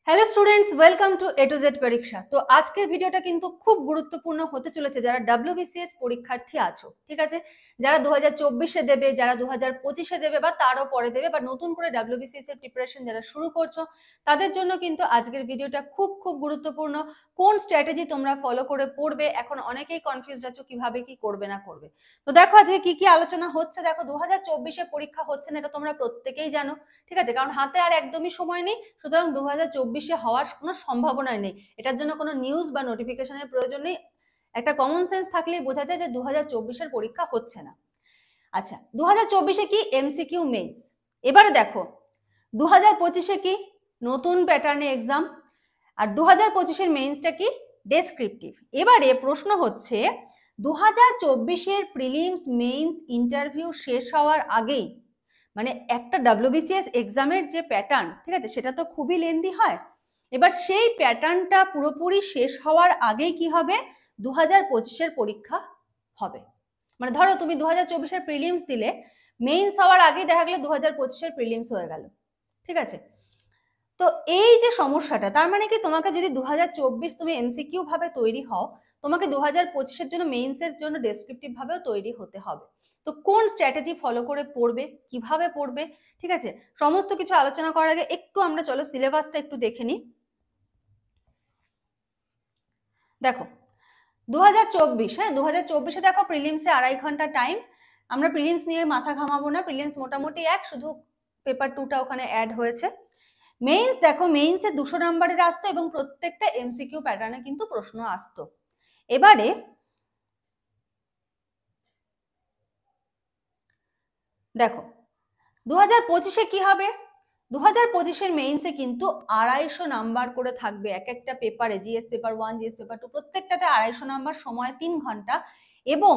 Hello students, welcome to A to Z পরীক্ষা। তো আজকের ভিডিওটা কিন্তু খুব গুরুত্বপূর্ণ হতে চলেছে যারা WBCS পরীক্ষার্থী আছো, ঠিক আছে? যারা 2024-এ দেবে, যারা 2025-এ দেবে বা তারও পরে দেবে, বা নতুন করে WBCS এর প্রিপারেশন যারা শুরু করছো, তাদের জন্য কিন্তু আজকের ভিডিওটা খুব খুব গুরুত্বপূর্ণ। কোন স্ট্র্যাটেজি তোমরা ফলো করে পড়বে, এখন অনেকেই কনফিউজড আছো কিভাবে কি করবে না করবে। তো দেখো আজকে কি কি আলোচনা হচ্ছে। দেখো 2024-এ পরীক্ষা হচ্ছে না, এটা তোমরা প্রত্যেকেই জানো, ঠিক আছে? কারণ হাতে আর একদমই সময় নেই, সুতরাং 2024-এ হওয়ার কোনো সম্ভাবনাই নেই। এটার জন্য কোনো নিউজ বা নোটিফিকেশনের প্রয়োজন নেই। একটা কমন সেন্স থাকলেই বোঝা যায় যে 2024-এর পরীক্ষা হচ্ছে না। আচ্ছা, 2024-এ কি এমসিকিউ মেইনস। এবারে দেখো 2025-এ কি নতুন প্যাটার্নে এক্সাম, আর 2025-এর মেইনসটা কি ডেসক্রিপটিভ। এবারে প্রশ্ন হচ্ছে 2024-এর প্রিলিমস মেইনস ইন্টারভিউ শেষ হওয়ার আগেই, মানে একটা WBCS এক্সামের যে প্যাটার্ন, ঠিক আছে, সেটা তো খুবই লেন্দি হয়। এবার সেই প্যাটার্নটা পুরোপুরি শেষ হওয়ার আগেই কি হবে, 2025-এর পরীক্ষা হবে। মানে ধরো তুমি 2024-এর প্রিলিমস দিলে, মেইনস হওয়ার আগেই দেখা গেলো 2025-এর প্রিলিমস হয়ে গেল, ঠিক আছে? তো এই যে সমস্যাটা, তার মানে কি তোমাকে যদি 2024 তুমি এমসিকিউ ভাবে তৈরি হও, তোমাকে 2025-এর জন্য মেইনসের জন্য ডেসক্রিপটিভ ভাবেও তৈরি হতে হবে। তো কোন স্ট্র্যাটেজি ফলো করে পড়বে, কিভাবে পড়বে, ঠিক আছে, সমস্ত কিছু আলোচনা করার আগে একটু আমরা চলো সিলেবাসটা একটু দেখে নিই। দেখো 2024, হ্যাঁ 2024-এ দেখো প্রিলিমসে 2.5 ঘন্টা টাইম। আমরা প্রিলিমস নিয়ে মাথা ঘামাবো না, প্রিলিমস মোটামুটি এক, শুধু পেপার 2টা ওখানে অ্যাড হয়েছে। মেইনস দেখো, মেইনসে 200 নাম্বারের আসতো এবং প্রত্যেকটা এমসিকিউ প্যাটার্নে কিন্তু প্রশ্ন আসতো। এবারে দেখো 2025-এ কি হবে। 2025-এর মেইনসে কিন্তু 250 নাম্বার করে থাকবে এক একটা পেপারে। জিএস পেপার 1, জিএস পেপার 2 প্রত্যেকটাতে 250 নাম্বার, সময় 3 ঘন্টা, এবং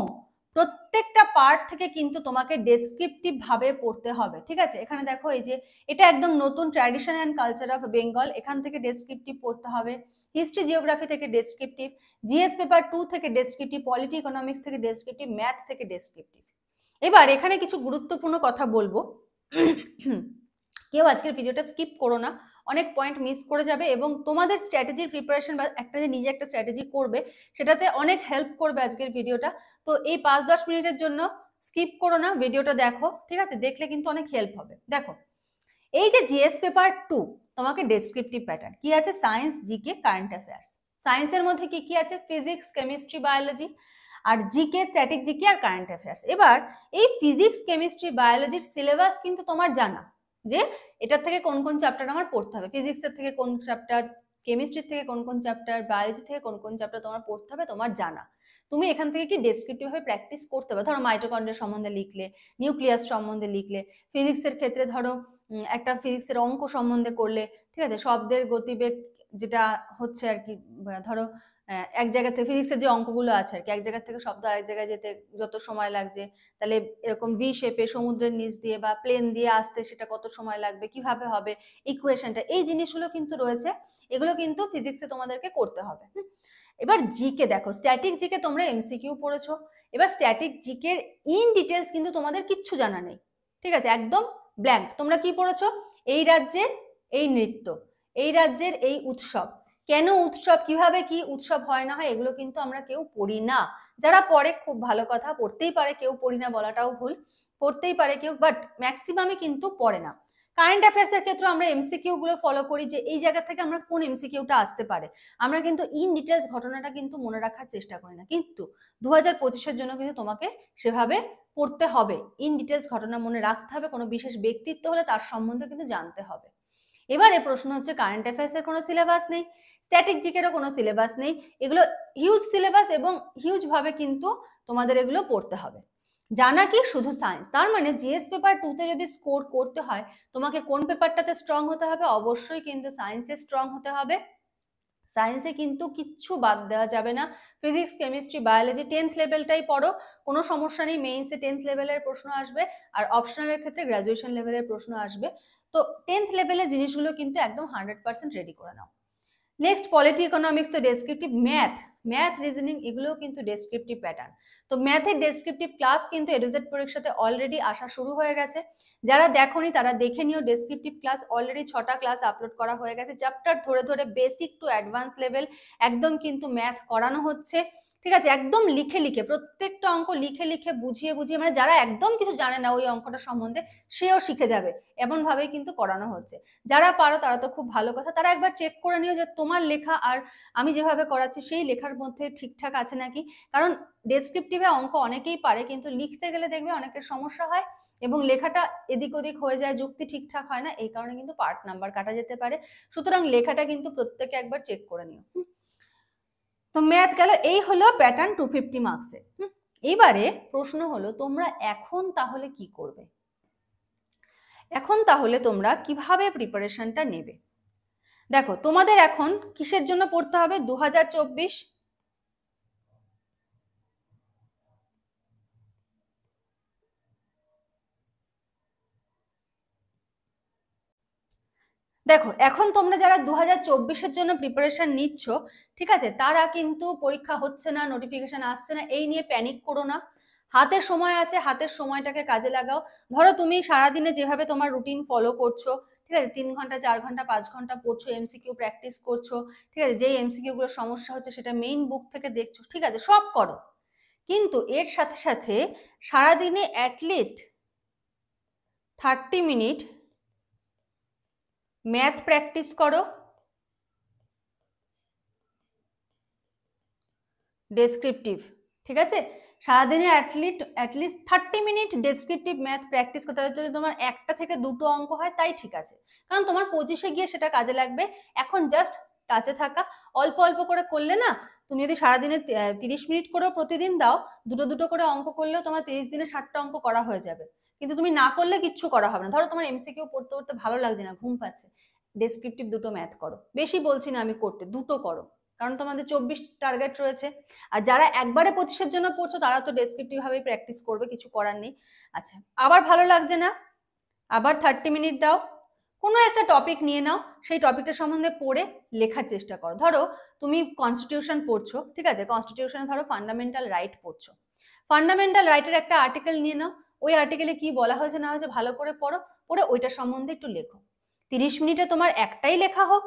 প্রত্যেকটা পার্ট থেকে কিন্তু তোমাকে ডেসক্রিপটিভ ভাবে পড়তে হবে, ঠিক আছে? এখানে দেখো এই যে এটা একদম নতুন tradition and culture of Bengal, এখান থেকে ডেসক্রিপটিভ পড়তে হবে। হিস্ট্রি জিওগ্রাফি থেকে ডেসক্রিপটিভ, জিএস পেপার 2 থেকে ডেসক্রিপটিভ, পলিটি ইকোনমিক্স থেকে ডেসক্রিপটিভ, ম্যাথ থেকে ডেসক্রিপটিভ। এবার এখানে কিছু গুরুত্বপূর্ণ কথা বলবো, কেউ আজকের ভিডিওটা স্কিপ করো না, অনেক পয়েন্ট মিস করে যাবে এবং তোমাদের স্ট্র্যাটেজির প্রিপারেশন বা একটা যে নিজে একটা স্ট্র্যাটেজি করবে সেটাতে অনেক হেল্প করবে আজকের ভিডিওটা। তো এই 5-10 মিনিটের জন্য স্কিপ করো না, ভিডিওটা দেখো, ঠিক আছে? দেখলে কিন্তু অনেক হেল্প হবে। দেখো এই যে জিএস পেপার 2, তোমাকে ডেসক্রিপটিভ প্যাটার্ন কি আছে, সায়েন্স, জিকে, কারেন্ট অ্যাফেয়ার্স। সায়েন্সের মধ্যে কি কি আছে, ফিজিক্স, কেমিস্ট্রি, বায়োলজি, আর জিকে স্ট্যাটিক জিকে আর কারেন্ট অ্যাফেয়ার্স। এবার এই ফিজিক্স, কেমিস্ট্রি, বায়োলজির সিলেবাস কিন্তু তোমার জানা, যে এটার থেকে কোন কোন চ্যাপ্টার আমার পড়তে হবে, ফিজিক্সের থেকে কোন চ্যাপ্টার, কেমিস্ট্রির থেকে কোন কোন চ্যাপ্টার, বায়োলজি থেকে কোন কোন চ্যাপ্টার তোমার পড়তে হবে তোমার জানা। তুমি এখান থেকে কি ডেসক্রিপটিভ ভাবে প্র্যাকটিস করতে হবে। ধরো মাইটোকন্ড্রিয়া সম্বন্ধে লিখলে, নিউক্লিয়াস সম্বন্ধে লিখলে, ফিজিক্সের ক্ষেত্রে ধরো একটা ফিজিক্সের অঙ্ক সম্বন্ধে করলে, ঠিক আছে, শব্দের গতিবেগ যেটা হচ্ছে আর কি, ধরো এক জায়গা থেকে ফিজিক্সের যে অঙ্কগুলো আছে আর কি, এক জায়গা থেকে শব্দ আরেক জায়গায় যেতে যত সময় লাগছে, তাহলে এরকম ভি শেপে সমুদ্রের নিচ দিয়ে বা প্লেন দিয়ে আসতে সেটা কত সময় লাগবে, কিভাবে হবে ইকুয়েশনটা, এই জিনিসগুলো কিন্তু রয়েছে, এগুলো কিন্তু ফিজিক্সে তোমাদেরকে করতে হবে। এবার জিকে দেখো, স্ট্যাটিক জিকে তোমরা এমসিকিউ পড়েছো, এবার স্ট্যাটিক জিকের ইন ডিটেলস কিন্তু তোমাদের কিচ্ছু জানা নেই, ঠিক আছে, একদম ব্ল্যাঙ্ক। তোমরা কি পড়েছো, এই রাজ্যের এই নৃত্য, এই রাজ্যের এই উৎসব, কেন উৎসব, কিভাবে কি উৎসব হয় না হয়, এগুলো কিন্তু আমরা কেউ পড়ি না। যারা পড়ে খুব ভালো কথা, পড়তেই পারে, কেউ পড়ি না বলাটাও ভুল, পড়তেই পারে কেউ, বাট ম্যাক্সিমামে কিন্তু পড়ে না। কারেন্ট অ্যাফেয়ার্স এর ক্ষেত্রে আমরা এমসিকিউ গুলো ফলো করি, যে এই জায়গা থেকে আমরা কোন এমসিকিউটা আসতে পারে, আমরা কিন্তু ইন ডিটেলস ঘটনাটা কিন্তু মনে রাখার চেষ্টা করি না। কিন্তু 2025-এর জন্য কিন্তু তোমাকে সেভাবে পড়তে হবে, ইন ডিটেলস ঘটনা মনে রাখতে হবে, কোনো বিশেষ ব্যক্তিত্ব হলে তার সম্বন্ধে কিন্তু জানতে হবে। এবারে প্রশ্ন হচ্ছে কারেন্ট অ্যাফেয়ার্স এর কোনো সিলেবাস নেই, স্ট্যাটিক জিকেরও কোনো সিলেবাস নেই, এগুলো হিউজ সিলেবাস এবং হিউজ ভাবে কিন্তু তোমাদের এগুলো পড়তে হবে। জানা কি শুধু সায়েন্স, তার মানে জিএস পেপার 2-তে যদি স্কোর করতে হয় তোমাকে কোন পেপারটাতে স্ট্রং হতে হবে, অবশ্যই কিন্তু সায়েন্সে স্ট্রং হতে হবে। সায়েন্সে কিন্তু কিচ্ছু বাদ দেওয়া যাবে না, ফিজিক্স, কেমিস্ট্রি, বায়োলজি 10th লেভেলটাই পড়ো, কোনো সমস্যা নেই, মেইনসে 10th লেভেলের প্রশ্ন আসবে, আর অপশনালের ক্ষেত্রে গ্রাজুয়েশন লেভেলের প্রশ্ন আসবে। তো 10th লেভেলের জিনিসগুলো কিন্তু একদম 100% রেডি করে নাও। নেক্সট পলিটি ইকোনমিক্স, তো ডেসক্রিপটিভ ম্যাথ রিজনিং এগুলোও কিন্তু ডেসক্রিপটিভ প্যাটার্ন। তো ম্যাথের ডেসক্রিপটিভ ক্লাস কিন্তু এডুজেট পরীক্ষাতে অলরেডি আসা শুরু হয়ে গেছে। যারা দেখোনি তারা দেখে নিও, ডেসক্রিপটিভ ক্লাস অলরেডি 6টা ক্লাস আপলোড করা হয়ে গেছে। চ্যাপ্টার ধরে ধরে বেসিক টু অ্যাডভান্স লেভেল একদম কিন্তু ম্যাথ করানো হচ্ছে, ঠিক আছে? একদম লিখে লিখে, প্রত্যেকটা অঙ্ক লিখে লিখে বুঝিয়ে বুঝিয়ে, মানে যারা একদম কিছু জানে না ওই অঙ্কটা সম্বন্ধে সেও শিখে যাবে, এমন ভাবেই কিন্তু করানো হচ্ছে। যারা পারো তারা তো খুব ভালো কথা, তারা একবার চেক করে নিও যে তোমার লেখা আর আমি যেভাবে করাচ্ছি সেই লেখার মধ্যে ঠিকঠাক আছে নাকি। কারণ ডেসক্রিপটিভে অঙ্ক অনেকেই পারে, কিন্তু লিখতে গেলে দেখবে অনেকের সমস্যা হয় এবং লেখাটা এদিক ওদিক হয়ে যায়, যুক্তি ঠিকঠাক হয় না, এই কারণে কিন্তু পার্ট নাম্বার কাটা যেতে পারে। সুতরাং লেখাটা কিন্তু প্রত্যেকে একবার চেক করে নিও। তো ম্যাথ গেল, এই হলো প্যাটার্ন 250 মার্কসে। এবারে প্রশ্ন হলো তোমরা এখন তাহলে কি করবে, এখন তাহলে তোমরা কিভাবে প্রিপারেশনটা নেবে। দেখো তোমাদের এখন কিসের জন্য পড়তে হবে, 2024, দেখো এখন তোমরা যারা 2024-এর জন্য প্রিপারেশন নিচ্ছ, ঠিক আছে, তারা কিন্তু পরীক্ষা হচ্ছে না, নোটিফিকেশন আসছে না, এই নিয়ে প্যানিক করো না। হাতে সময় আছে, হাতের সময়টাকে কাজে লাগাও। ধরো তুমি সারাদিনে যেভাবে তোমার রুটিন ফলো করছো, ঠিক আছে, 3 ঘন্টা 4 ঘন্টা 5 ঘন্টা পড়ছো, এমসিকিউ প্র্যাকটিস করছো, ঠিক আছে, যেই এমসিকিউ গুলো সমস্যা হচ্ছে সেটা মেইন বুক থেকে দেখছো, ঠিক আছে, সব করো। কিন্তু এর সাথে সাথে সারাদিনে অ্যাটলিস্ট 30 মিনিট ম্যাথ প্র্যাকটিস করো, ডেসক্রিপটিভ, ঠিক আছে, সারাদিনে at least 30 minute descriptive math practice করতে হবে। যদি তোমার 1টা থেকে 2টো অঙ্ক হয় তাই ঠিক আছে, কারণ তোমার 25-এ গিয়ে সেটা কাজে লাগবে। এখন জাস্ট টাচে থাকা, অল্প অল্প করে করলে না, তুমি যদি সারাদিনে 30 মিনিট করেও প্রতিদিন দাও, দুটো দুটো করে অঙ্ক করলেও তোমার 30 দিনে 60টা অঙ্ক করা হয়ে যাবে। কিন্তু তুমি না করলে কিচ্ছু করা হবে না। ধরো তোমার এমসিকিউ পড়তে পড়তে ভালো লাগছে না, ঘুম পাচ্ছে, ডেসক্রিপটিভ 2টো ম্যাথ করো, বেশি বলছি না আমি করতে, 2টো করো, কারণ তোমাদের 24 টার্গেট রয়েছে। আর যারা একবারে 25-এর জন্য পড়ছো তারা তো ডেসক্রিপটিভ ভাবেই প্র্যাকটিস করবে, কিছু করার নেই। আচ্ছা, আবার ভালো লাগছে না, আবার 30 মিনিট দাও, কোনো একটা টপিক নিয়ে নাও, সেই টপিকটা সম্বন্ধে পড়ে লেখার চেষ্টা করো। ধরো তুমি কনস্টিটিউশন পড়ছো, ঠিক আছে, কনস্টিটিউশনে ধরো ফান্ডামেন্টাল রাইট পড়ছো, ফান্ডামেন্টাল রাইটের একটা আর্টিকেল নিয়ে নাও, ওই আর্টিকেলে কি বলা হয়েছে না হয়েছে ভালো করে পড়ো, পড়ে ওইটা সম্বন্ধে একটু লেখো। 30 মিনিটে তোমার একটাই লেখা হোক,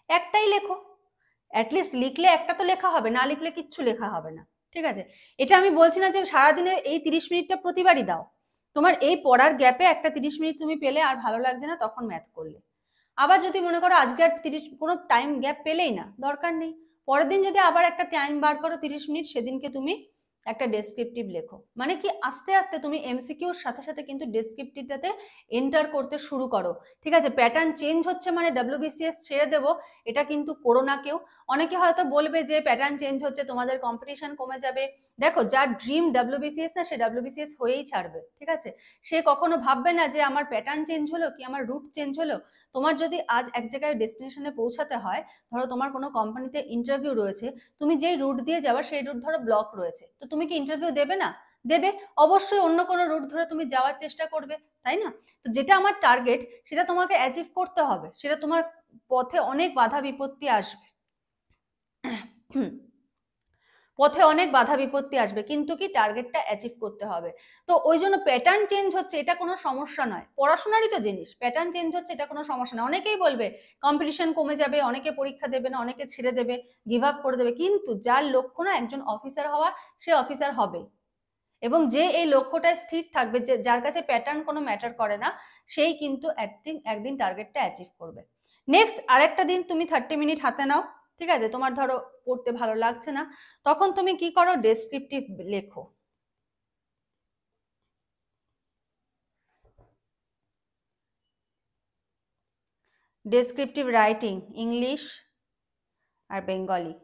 একটাই লেখো, অ্যাটলিস্ট লিখলে একটা তো লেখা হবে, না লিখলে কিচ্ছু লেখা হবে না, ঠিক আছে। এটা আমি বলছি না যে সারাদিনে এই 30 মিনিটটা প্রতিবারই দাও, তোমার এই পড়ার গ্যাপে একটা 30 মিনিট তুমি পেলে আর ভালো লাগছে না তখন ম্যাথ করলে। আবার যদি মনে করো আজকে আর 30 কোনো টাইম গ্যাপ পেলেই না, দরকার নেই, পরের দিন যদি আবার একটা টাইম বার করো 30 মিনিট, সেদিনকে তুমি একটা ডেসক্রিপটিভ লেখো। মানে কি আস্তে আস্তে তুমি এমসিকিউর সাথে সাথে কিন্তু ডেসক্রিপটিভটাতে এন্টার করতে শুরু করো, ঠিক আছে। প্যাটার্ন চেঞ্জ হচ্ছে মানে ডব্লিউবিসিএস ছেড়ে দেবো, এটা কিন্তু করো না কেউ। অনেকে হয়তো বলবে যে প্যাটার্ন চেঞ্জ হচ্ছে তোমাদের কম্পিটিশন কমে যাবে। দেখো যার ড্রিম ডব্লিউবিসিএস না, সে ডব্লিউবিসিএস হয়েই ছাড়বে, ঠিক আছে। সে কখনো ভাববে না যে আমার প্যাটার্ন চেঞ্জ হলো কি আমার রুট চেঞ্জ হলো। তোমার যদি আজ এক জায়গায় ডেস্টিনেশনে পৌঁছাতে হয়, ধরো তোমার কোনো কোম্পানিতে ইন্টারভিউ রয়েছে, তুমি যেই রুট দিয়ে যাবা সেই রুট ধরো ব্লক রয়েছে, তো তুমি কি ইন্টারভিউ দেবে না? দেবে, অবশ্যই অন্য কোনো রুট ধরে তুমি যাওয়ার চেষ্টা করবে, তাই না? তো যেটা আমার টার্গেট সেটা তোমাকে অ্যাচিভ করতে হবে, সেটা তোমার পথে অনেক বাধা বিপত্তি আসবে, পথে অনেক বাধা বিপত্তি আসবে, কিন্তু কি টার্গেটটা অ্যাচিভ করতে হবে। তো ওই জন্য প্যাটার্ন চেঞ্জ হচ্ছে এটা কোনো সমস্যা নয়, পড়াশোনারই তো জিনিস, প্যাটার্ন চেঞ্জ হচ্ছে এটা কোনো সমস্যা নয়। অনেকেই বলবে কম্পিটিশন কমে যাবে, অনেকে পরীক্ষা দেবে না, অনেকে ছেড়ে দেবে, গিভ আপ করে দেবে, কিন্তু যার লক্ষ্য না একজন অফিসার হওয়া, সে অফিসার হবে। এবং যে এই লক্ষ্যটায় স্থির থাকবে, যে যার কাছে প্যাটার্ন কোনো ম্যাটার করে না, সেই কিন্তু একদিন টার্গেটটা অ্যাচিভ করবে। নেক্সট আরেকটা দিন তুমি 30 মিনিট হাতে নাও, ঠিক আছে, তোমার ধরো পড়তে ভালো লাগছে না, তখন তুমি কি করো, ডেসক্রিপটিভ লেখো। ডেসক্রিপটিভ রাইটিং ইংলিশ আর বেঙ্গলি,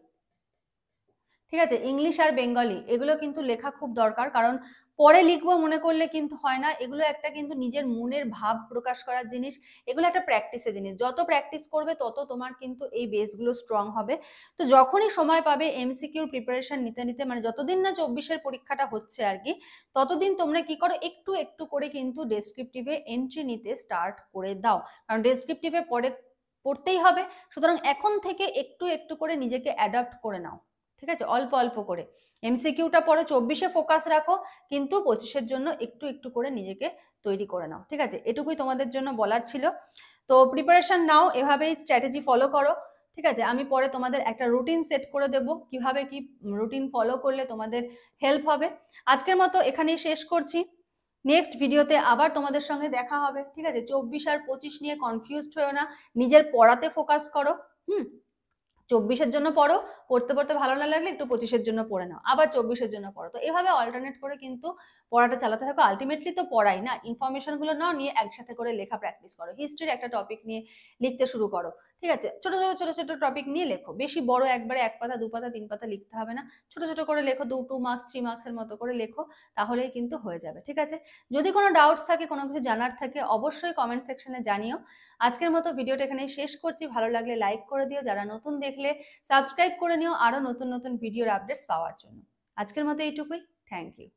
ঠিক আছে, ইংলিশ আর বেঙ্গলি এগুলো কিন্তু লেখা খুব দরকার, কারণ পরে লিখবো মনে করলে কিন্তু হয় না, এগুলো একটা কিন্তু নিজের মনের ভাব প্রকাশ করার জিনিস, এগুলো একটা প্র্যাকটিসের জিনিস, যত প্র্যাকটিস করবে তত তোমার কিন্তু এই বেসগুলো স্ট্রং হবে। তো যখনই সময় পাবে এমসিকিউর প্রিপারেশন নিতে নিতে, মানে যতদিন না 24-এর পরীক্ষাটা হচ্ছে আর কি, ততদিন তোমরা কি করো, একটু একটু করে কিন্তু ডেসক্রিপটিভে এন্ট্রি নিতে স্টার্ট করে দাও, কারণ ডেসক্রিপটিভে পরে পড়তেই হবে। সুতরাং এখন থেকে একটু একটু করে নিজেকে অ্যাডাপ্ট করে নাও, ঠিক আছে, অল্প অল্প করে। এমসিকিউটা পড়ো, 24-এ ফোকাস রাখো, কিন্তু 25-এর জন্য একটু একটু করে নিজেকে তৈরি করে নাও, ঠিক আছে। এটুকুই তোমাদের জন্য বলার ছিল। তো প্রিপারেশন নাও, এভাবেই স্ট্র্যাটেজি ফলো করো, ঠিক আছে। আমি পরে তোমাদের একটা রুটিন সেট করে দেবো, কিভাবে কি রুটিন ফলো করলে তোমাদের হেল্প হবে। আজকের মতো এখানেই শেষ করছি। নেক্সট ভিডিওতে আবার তোমাদের সঙ্গে দেখা হবে, ঠিক আছে। 24 আর 25 নিয়ে কনফিউজড হয়েও না, নিজের পড়াতে ফোকাস করো। 24-এর জন্য পড়ো, পড়তে পড়তে ভালো না লাগলে একটু 25-এর জন্য পড়ে নাও, আবার 24-এর জন্য পড়ো। তো এভাবে অল্টারনেট করে কিন্তু পড়াটা চালাতে থাকো। আলটিমেটলি তো পড়াই না, ইনফরমেশন গুলো নাও, নিয়ে একসাথে করে লেখা প্র্যাকটিস করো। হিস্ট্রির একটা টপিক নিয়ে লিখতে শুরু করো, ঠিক আছে। ছোট ছোট ছোট ছোট টপিক নিয়ে লেখো, বেশি বড় একবারে 1 পাতা 2 পাতা 3 পাতা লিখতে হবে না। ছোট ছোট করে লেখো, 2 মার্কস 3 মার্কসের মতো করে লেখো, তাহলেই কিন্তু হয়ে যাবে, ঠিক আছে। যদি কোনো ডাউটস থাকে, কোনো কিছু জানার থাকে, অবশ্যই কমেন্ট সেকশনে জানিও। আজকের মতো ভিডিওটা এখানে শেষ করছি। ভালো লাগলে লাইক করে দিও, যারা নতুন দেখলে সাবস্ক্রাইব করে নিও আরো নতুন নতুন ভিডিওর আপডেটস পাওয়ার জন্য। আজকের মতো এইটুকুই, থ্যাংক ইউ।